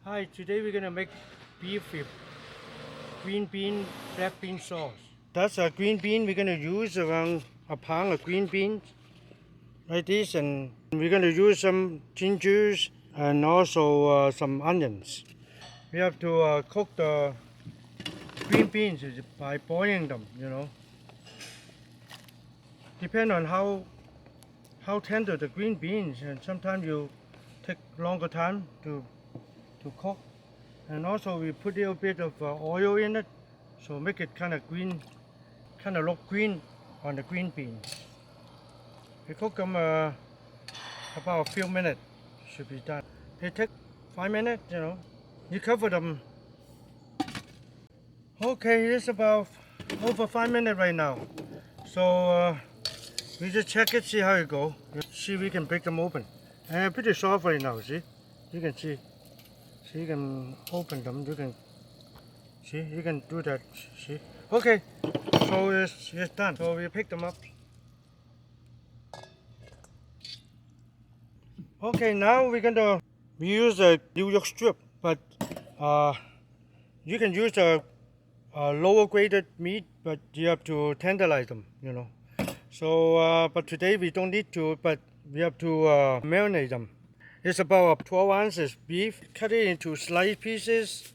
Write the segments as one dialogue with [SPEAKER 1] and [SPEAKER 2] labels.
[SPEAKER 1] Hi, today we're gonna make beef with green bean, black bean sauce. That's a green bean. We're gonna use around a pound of green beans like this, and we're gonna use some gingers and also some onions. We have to cook the green beans by boiling them. Depend on how tender the green beans, and sometimes you take longer time to cook. And also we put a little bit of oil in it, so make it kind of green, kind of look green on the green beans. We cook them about a few minutes, should be done. They take 5 minutes, You cover them. Okay, it's about over 5 minutes right now. So we just check it, see how it goes. See if we can break them open. And pretty soft right now, see? You can see. So you can open them, you can do that, see? Okay, so it's done. So we pick them up. Okay, now we use a New York strip, but you can use a lower graded meat, but you have to tenderize them, So, but today we don't need to, but we have to marinate them. It's about 12 ounces beef. Cut it into slice pieces,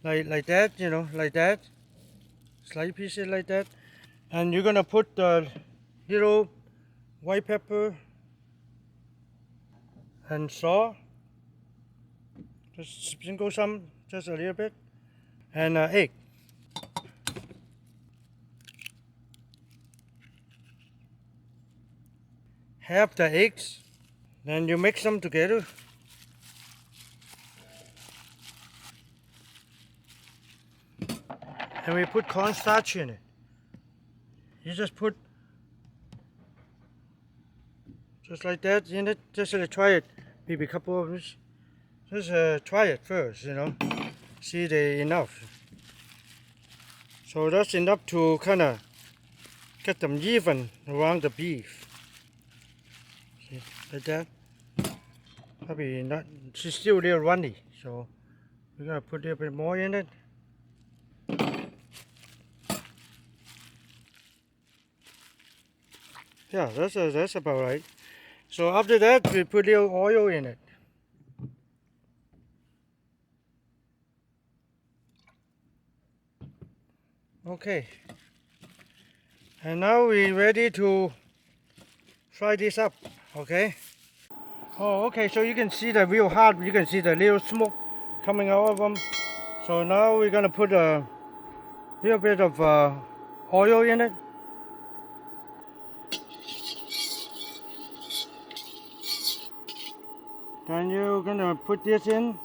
[SPEAKER 1] like that, like that. Slice pieces like that. And you're gonna put the little white pepper and salt. Just sprinkle some, just a little bit. And egg. Half the eggs. Then you mix them together. And we put cornstarch in it. You just put just like that in it. Just try it, maybe a couple of minutes. Just try it first, See they enough. So that's enough to kind of get them even around the beef. See, like that. Probably not. She's still a little runny, so we're gonna put a little bit more in it. Yeah, that's about right. So after that, we put a little oil in it. Okay. And now we're ready to fry this up. Okay. Oh, okay. So you can see the real hot. You can see the little smoke coming out of them. So now we're gonna put a little bit of oil in it. Then you're gonna put this in.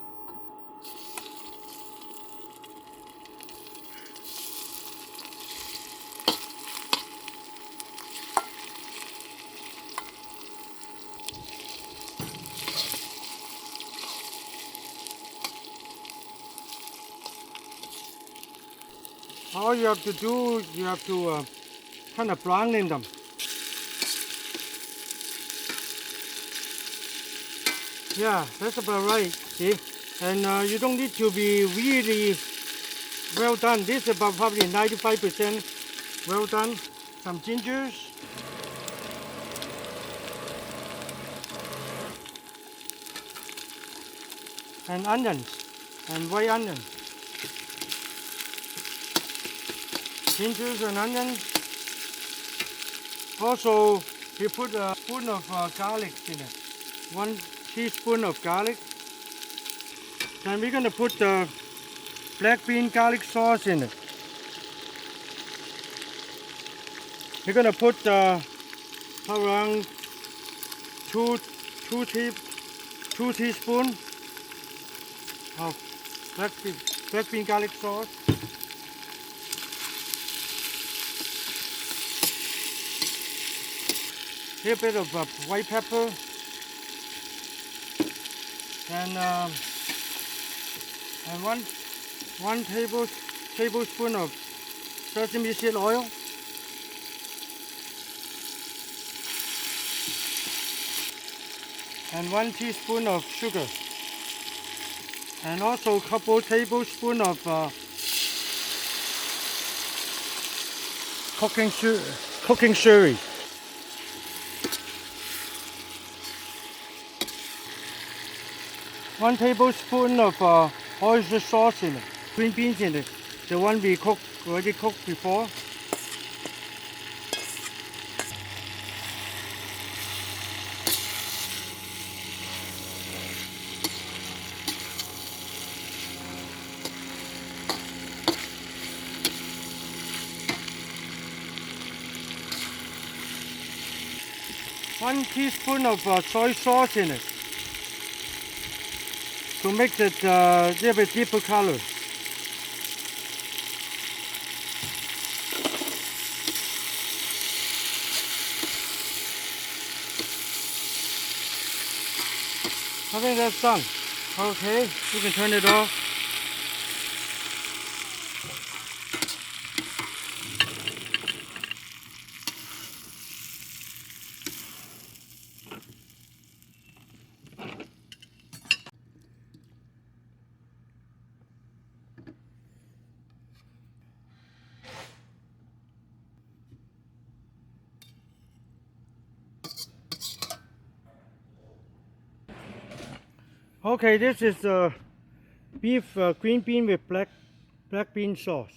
[SPEAKER 1] All you have to do, you have to kind of brown in them. Yeah, that's about right, see? And you don't need to be really well done. This is about probably 95% well done. Some gingers. And onions, and white onions. Gingers and onions. Also, we put a spoon of garlic in it. 1 teaspoon of garlic. Then we're gonna put the black bean garlic sauce in it. We're gonna put around two teaspoons of black bean garlic sauce. A little bit of white pepper, and one tablespoon of sesame seed oil, and 1 teaspoon of sugar. and also a couple tablespoons of cooking sherry. 1 tablespoon of oyster sauce in it. Green beans in it. The one we already cooked before. One teaspoon of soy sauce in it to make it a little bit deeper color. I think that's done. Okay, you can turn it off. Okay, this is beef green bean with black bean sauce.